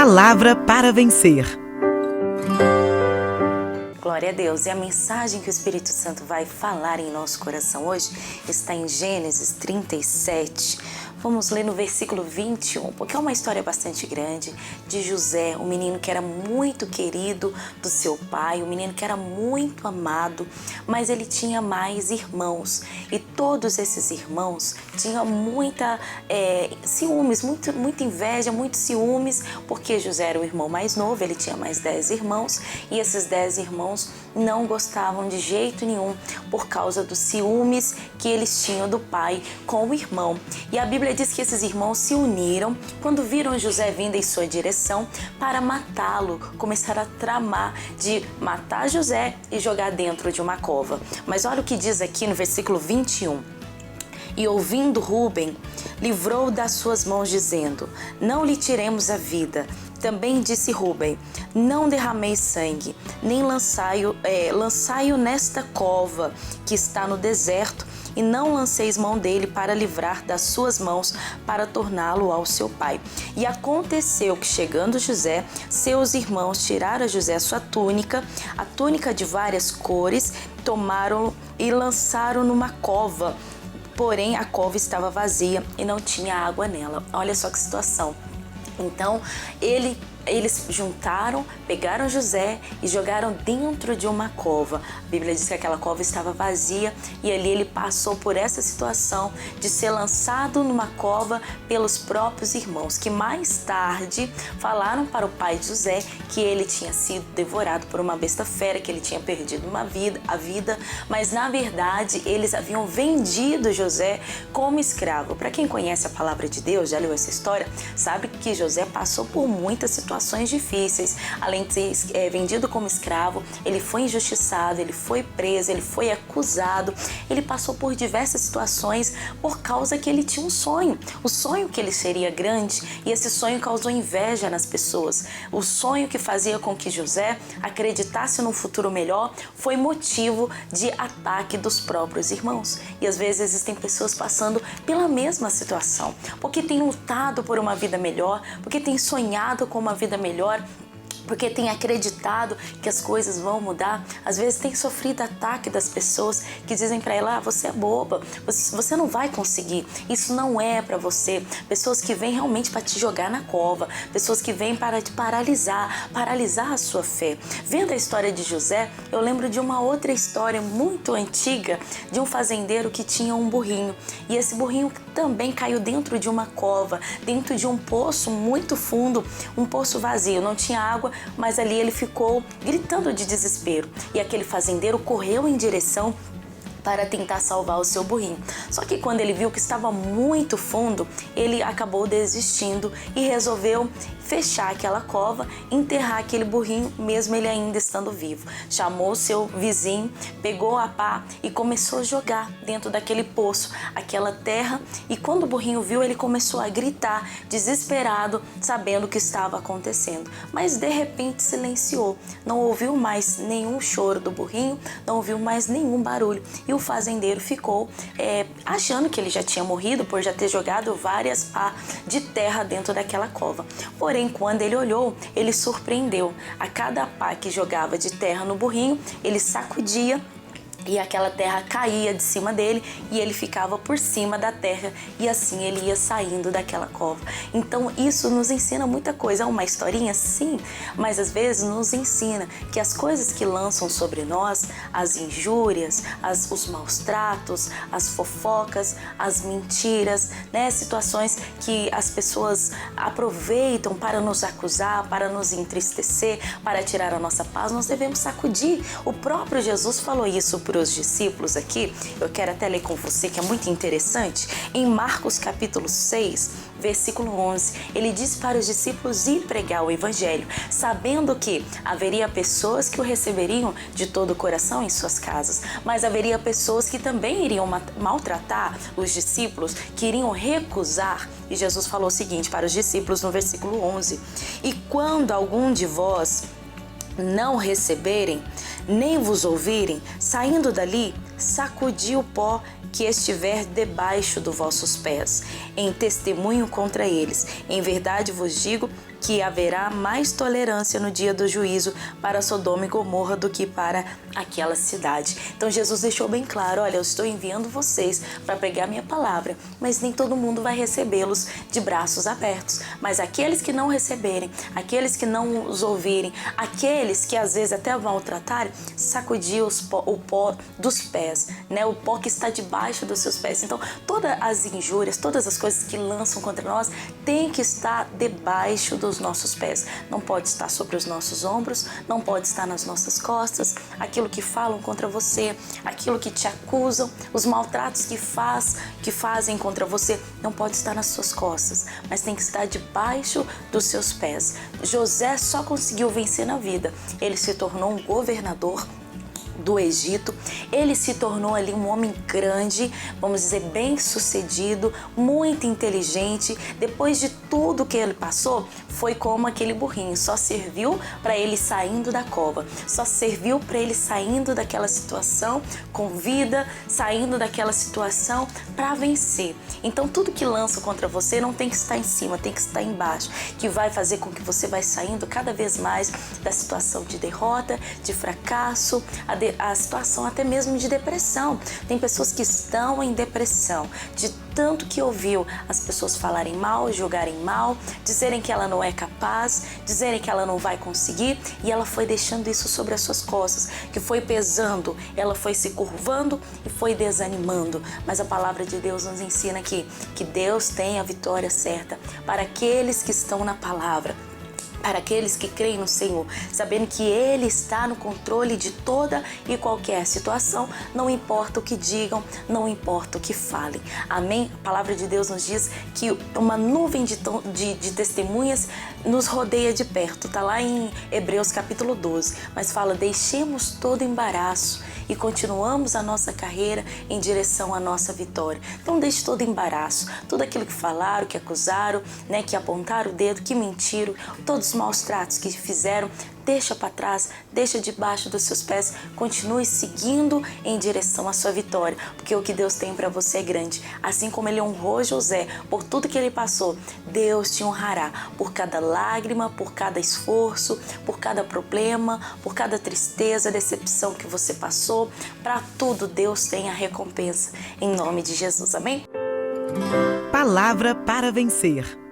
Palavra para vencer. Glória a Deus. E a mensagem que o Espírito Santo vai falar em nosso coração hoje está em Gênesis 37. Vamos ler no versículo 21, porque é uma história bastante grande de José, um menino que era muito querido do seu pai, um menino que era muito amado, mas ele tinha mais irmãos. E todos esses irmãos tinham muita ciúmes, muita inveja, muitos ciúmes, porque José era o irmão mais novo, ele tinha mais 10 irmãos, e esses 10 irmãos não gostavam de jeito nenhum por causa dos ciúmes que eles tinham do pai com o irmão. E a Bíblia diz que esses irmãos se uniram quando viram José vindo em sua direção para matá-lo, começaram a tramar de matar José e jogar dentro de uma cova. Mas olha o que diz aqui no versículo 21. E ouvindo Rúben, livrou das suas mãos, dizendo: não lhe tiremos a vida. Também disse Rúben: não derrameis sangue, nem lançai-o nesta cova que está no deserto, e não lanceis mão dele para livrar das suas mãos, para torná-lo ao seu pai. E aconteceu que, chegando José, seus irmãos tiraram a José sua túnica, a túnica de várias cores, tomaram e lançaram numa cova. Porém, a cova estava vazia e não tinha água nela. Olha só que situação. Então, eles juntaram, pegaram José e jogaram dentro de uma cova. A Bíblia diz que aquela cova estava vazia e ali ele passou por essa situação de ser lançado numa cova pelos próprios irmãos, que mais tarde falaram para o pai de José que ele tinha sido devorado por uma besta fera, que ele tinha perdido a vida, mas na verdade eles haviam vendido José como escravo. Para quem conhece a palavra de Deus, já leu essa história, sabe que José passou por muitas situações difíceis. Além de ser vendido como escravo, ele foi injustiçado, ele foi preso, ele foi acusado, ele passou por diversas situações por causa que ele tinha um sonho, o sonho que ele seria grande, e esse sonho causou inveja nas pessoas. O sonho que fazia com que José acreditasse num futuro melhor foi motivo de ataque dos próprios irmãos. E às vezes existem pessoas passando pela mesma situação, porque têm lutado por uma vida melhor, porque têm sonhado com uma vida melhor, porque tem acreditado que as coisas vão mudar. Às vezes tem sofrido ataque das pessoas que dizem para ela: você é boba, você não vai conseguir, isso não é para você. Pessoas que vêm realmente para te jogar na cova, pessoas que vêm para te paralisar a sua fé. Vendo a história de José, eu lembro de uma outra história muito antiga, de um fazendeiro que tinha um burrinho, e esse burrinho também caiu dentro de uma cova, dentro de um poço muito fundo, um poço vazio, não tinha água, mas ali ele ficou gritando de desespero. E aquele fazendeiro correu em direção para tentar salvar o seu burrinho. Só que quando ele viu que estava muito fundo, ele acabou desistindo e resolveu fechar aquela cova, enterrar aquele burrinho, mesmo ele ainda estando vivo. Chamou seu vizinho, pegou a pá e começou a jogar dentro daquele poço aquela terra, e quando o burrinho viu, ele começou a gritar, desesperado, sabendo o que estava acontecendo. Mas de repente silenciou, não ouviu mais nenhum choro do burrinho, não ouviu mais nenhum barulho, e o fazendeiro ficou achando que ele já tinha morrido por já ter jogado várias pá de terra dentro daquela cova. Porém, quando ele olhou, ele surpreendeu. A cada pá que jogava de terra no burrinho, ele sacudia e aquela terra caía de cima dele e ele ficava por cima da terra, e assim ele ia saindo daquela cova. Então isso nos ensina muita coisa. É uma historinha, sim, mas às vezes nos ensina que as coisas que lançam sobre nós, as injúrias, os maus tratos, as fofocas, as mentiras, situações que as pessoas aproveitam para nos acusar, para nos entristecer, para tirar a nossa paz, nós devemos sacudir. O próprio Jesus falou isso para os discípulos aqui. Eu quero até ler com você, que é muito interessante. Em Marcos capítulo 6, versículo 11, ele diz para os discípulos ir pregar o evangelho, sabendo que haveria pessoas que o receberiam de todo o coração em suas casas, mas haveria pessoas que também iriam maltratar os discípulos, que iriam recusar. E Jesus falou o seguinte para os discípulos no versículo 11: e quando algum de vós não receberem, nem vos ouvirem, saindo dali, sacudi o pó que estiver debaixo dos vossos pés, em testemunho contra eles. Em verdade vos digo que haverá mais tolerância no dia do juízo para Sodoma e Gomorra do que para aquela cidade. Então Jesus deixou bem claro, olha, eu estou enviando vocês para pregar minha palavra, mas nem todo mundo vai recebê-los de braços abertos. Mas aqueles que não receberem, aqueles que não os ouvirem, aqueles que às vezes até maltratarem, sacudir o pó dos pés, né? O pó que está debaixo dos seus pés. Então, todas as injúrias, todas as coisas que lançam contra nós, tem que estar debaixo dos nossos pés. Não pode estar sobre os nossos ombros, não pode estar nas nossas costas. Aquilo que falam contra você, aquilo que te acusam, os maltratos que fazem contra você, não pode estar nas suas costas, mas tem que estar debaixo dos seus pés. José só conseguiu vencer na vida. Ele se tornou um governador do Egito, ele se tornou ali um homem grande, vamos dizer, bem sucedido, muito inteligente. Depois de tudo que ele passou, foi como aquele burrinho, só serviu para ele saindo da cova, só serviu para ele saindo daquela situação com vida, saindo daquela situação para vencer. Então tudo que lança contra você não tem que estar em cima, tem que estar embaixo, que vai fazer com que você vai saindo cada vez mais da situação de derrota, de fracasso, a situação até mesmo de depressão. Tem pessoas que estão em depressão, de tanto que ouviu as pessoas falarem mal, julgarem mal, dizerem que ela não é capaz, dizerem que ela não vai conseguir, e ela foi deixando isso sobre as suas costas, que foi pesando, ela foi se curvando e foi desanimando. Mas a palavra de Deus nos ensina aqui que Deus tem a vitória certa para aqueles que estão na palavra, para aqueles que creem no Senhor, sabendo que Ele está no controle de toda e qualquer situação, não importa o que digam, não importa o que falem. Amém? A palavra de Deus nos diz que uma nuvem de testemunhas nos rodeia de perto. Está lá em Hebreus capítulo 12, mas fala, deixemos todo embaraço e continuamos a nossa carreira em direção à nossa vitória. Então deixe todo embaraço, tudo aquilo que falaram, que acusaram, né, que apontaram o dedo, que mentiram, todos os maus tratos que fizeram, deixa para trás, deixa debaixo dos seus pés, continue seguindo em direção à sua vitória, porque o que Deus tem para você é grande. Assim como Ele honrou José por tudo que ele passou, Deus te honrará por cada lágrima, por cada esforço, por cada problema, por cada tristeza, decepção que você passou. Para tudo Deus tem a recompensa, em nome de Jesus, amém? Palavra para vencer.